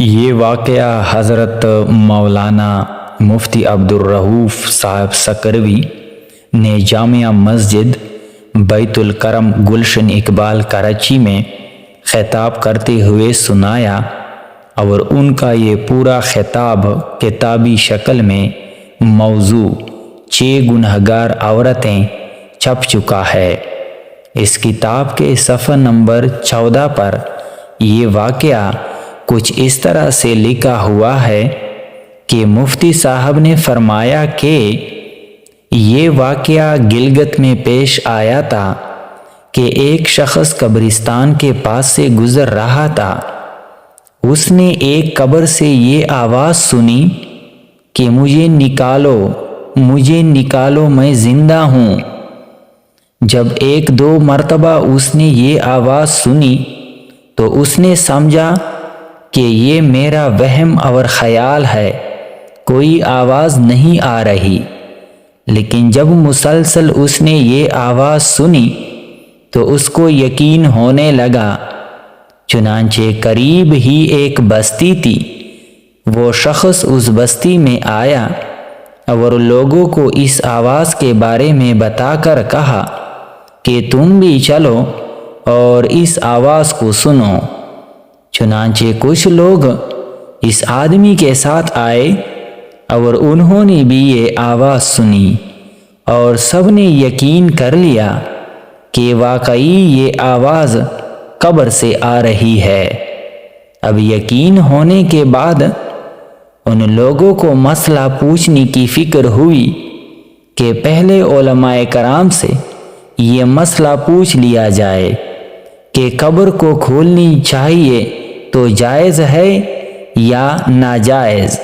یہ واقعہ حضرت مولانا مفتی عبدالرؤف صاحب سکروی نے جامعہ مسجد بیت الکرم گلشن اقبال کراچی میں خطاب کرتے ہوئے سنایا اور ان کا یہ پورا خطاب کتابی شکل میں موضوع 6 گنہگار عورتیں چھپ چکا ہے۔ اس کتاب کے صفحہ نمبر 14 پر یہ واقعہ کچھ اس طرح سے لکھا ہوا ہے کہ مفتی صاحب نے فرمایا کہ یہ واقعہ گلگت میں پیش آیا تھا کہ ایک شخص قبرستان کے پاس سے گزر رہا تھا۔ اس نے ایک قبر سے یہ آواز سنی کہ مجھے نکالو میں زندہ ہوں۔ جب 1-2 مرتبہ اس نے یہ آواز سنی تو اس نے سمجھا کہ یہ میرا وہم اور خیال ہے، کوئی آواز نہیں آ رہی۔ لیکن جب مسلسل اس نے یہ آواز سنی تو اس کو یقین ہونے لگا۔ چنانچہ قریب ہی ایک بستی تھی، وہ شخص اس بستی میں آیا اور لوگوں کو اس آواز کے بارے میں بتا کر کہا کہ تم بھی چلو اور اس آواز کو سنو۔ چنانچہ کچھ لوگ اس آدمی کے ساتھ آئے اور انہوں نے بھی یہ آواز سنی اور سب نے یقین کر لیا کہ واقعی یہ آواز قبر سے آ رہی ہے۔ اب یقین ہونے کے بعد ان لوگوں کو مسئلہ پوچھنے کی فکر ہوئی کہ پہلے علماء کرام سے یہ مسئلہ پوچھ لیا جائے کہ قبر کو کھولنی چاہیے تو جائز ہے یا ناجائز۔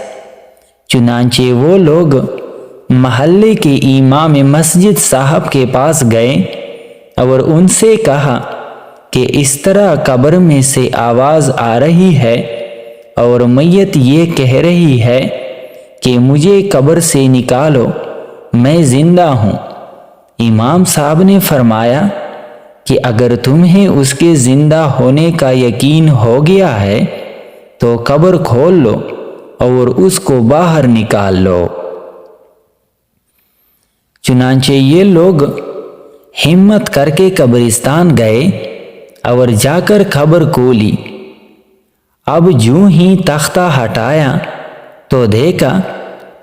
چنانچہ وہ لوگ محلے کے امام مسجد صاحب کے پاس گئے اور ان سے کہا کہ اس طرح قبر میں سے آواز آ رہی ہے اور میت یہ کہہ رہی ہے کہ مجھے قبر سے نکالو، میں زندہ ہوں۔ امام صاحب نے فرمایا کہ اگر تمہیں اس کے زندہ ہونے کا یقین ہو گیا ہے تو قبر کھول لو اور اس کو باہر نکال لو۔ چنانچہ یہ لوگ ہمت کر کے قبرستان گئے اور جا کر قبر کھولی۔ اب جوں ہی تختہ ہٹایا تو دیکھا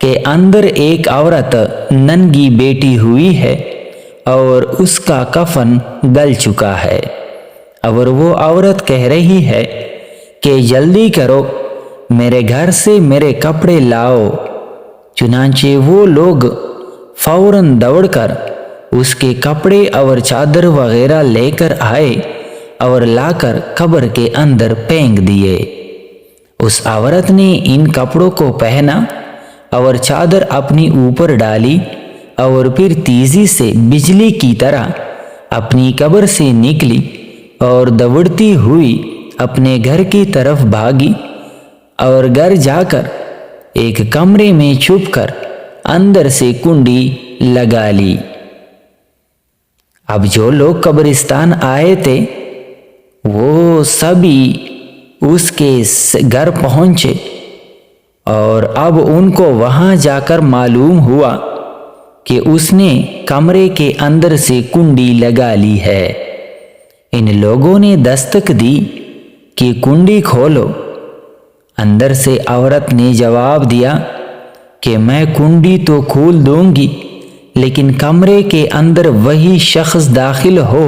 کہ اندر ایک عورت ننگی بیٹھی ہوئی ہے اور اس کا کفن گل چکا ہے، اور وہ عورت کہہ رہی ہے کہ جلدی کرو، میرے گھر سے میرے کپڑے لاؤ۔ چنانچہ وہ لوگ فوراً دوڑ کر اس کے کپڑے اور چادر وغیرہ لے کر آئے اور لا کر قبر کے اندر پھینک دیے۔ اس عورت نے ان کپڑوں کو پہنا اور چادر اپنی اوپر ڈالی اور پھر تیزی سے بجلی کی طرح اپنی قبر سے نکلی اور دوڑتی ہوئی اپنے گھر کی طرف بھاگی اور گھر جا کر ایک کمرے میں چھپ کر اندر سے کنڈی لگا لی۔ اب جو لوگ قبرستان آئے تھے وہ سبھی اس کے گھر پہنچے اور اب ان کو وہاں جا کر معلوم ہوا کہ اس نے کمرے کے اندر سے کنڈی لگا لی ہے۔ ان لوگوں نے دستک دی کہ کنڈی کھولو۔ اندر سے عورت نے جواب دیا کہ میں کنڈی تو کھول دوں گی، لیکن کمرے کے اندر وہی شخص داخل ہو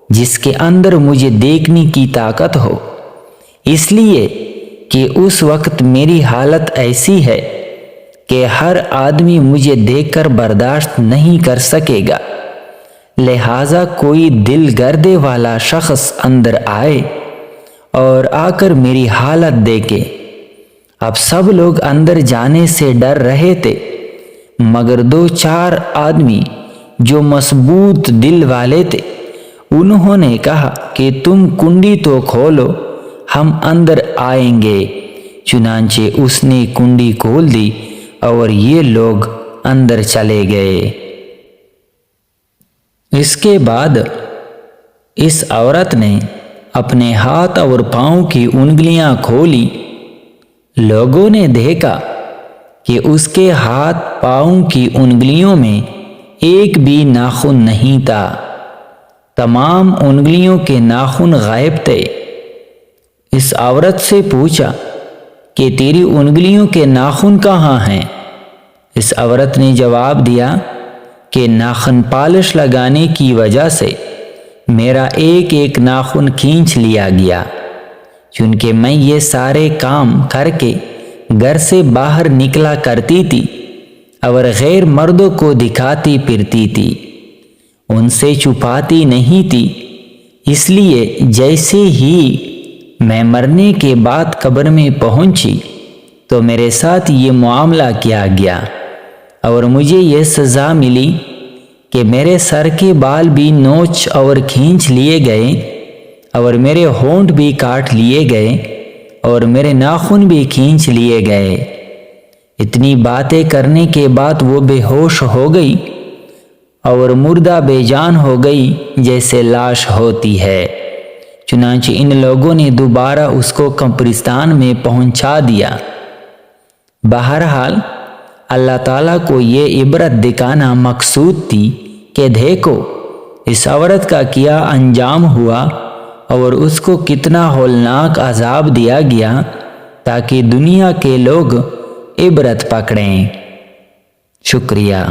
جس کے اندر مجھے دیکھنے کی طاقت ہو، اس لیے کہ اس وقت میری حالت ایسی ہے کہ ہر آدمی مجھے دیکھ کر برداشت نہیں کر سکے گا، لہٰذا کوئی دل گردے والا شخص اندر آئے اور آ کر میری حالت دیکھے۔ اب سب لوگ اندر جانے سے ڈر رہے تھے، مگر 2-4 آدمی جو مضبوط دل والے تھے انہوں نے کہا کہ تم کنڈی تو کھولو، ہم اندر آئیں گے۔ چنانچہ اس نے کنڈی کھول دی اور یہ لوگ اندر چلے گئے۔ اس کے بعد اس عورت نے اپنے ہاتھ اور پاؤں کی انگلیاں کھولی لوگوں نے دیکھا کہ اس کے ہاتھ پاؤں کی انگلیوں میں ایک بھی ناخن نہیں تھا، تمام انگلیوں کے ناخن غائب تھے۔ اس عورت سے پوچھا کہ تیری انگلیوں کے ناخن کہاں ہیں؟ اس عورت نے جواب دیا کہ ناخن پالش لگانے کی وجہ سے میرا ایک ایک ناخن کھینچ لیا گیا، چونکہ میں یہ سارے کام کر کے گھر سے باہر نکلا کرتی تھی اور غیر مردوں کو دکھاتی پھرتی تھی، ان سے چھپاتی نہیں تھی۔ اس لیے جیسے ہی میں مرنے کے بعد قبر میں پہنچی تو میرے ساتھ یہ معاملہ کیا گیا اور مجھے یہ سزا ملی کہ میرے سر کے بال بھی نوچ اور کھینچ لیے گئے اور میرے ہونٹ بھی کاٹ لیے گئے اور میرے ناخن بھی کھینچ لیے گئے۔ اتنی باتیں کرنے کے بعد وہ بے ہوش ہو گئی اور مردہ بے جان ہو گئی جیسے لاش ہوتی ہے۔ چنانچہ ان لوگوں نے دوبارہ اس کو قبرستان میں پہنچا دیا۔ بہرحال اللہ تعالیٰ کو یہ عبرت دکھانا مقصود تھی کہ دیکھو اس عورت کا کیا انجام ہوا اور اس کو کتنا ہولناک عذاب دیا گیا، تاکہ دنیا کے لوگ عبرت پکڑیں۔ شکریہ۔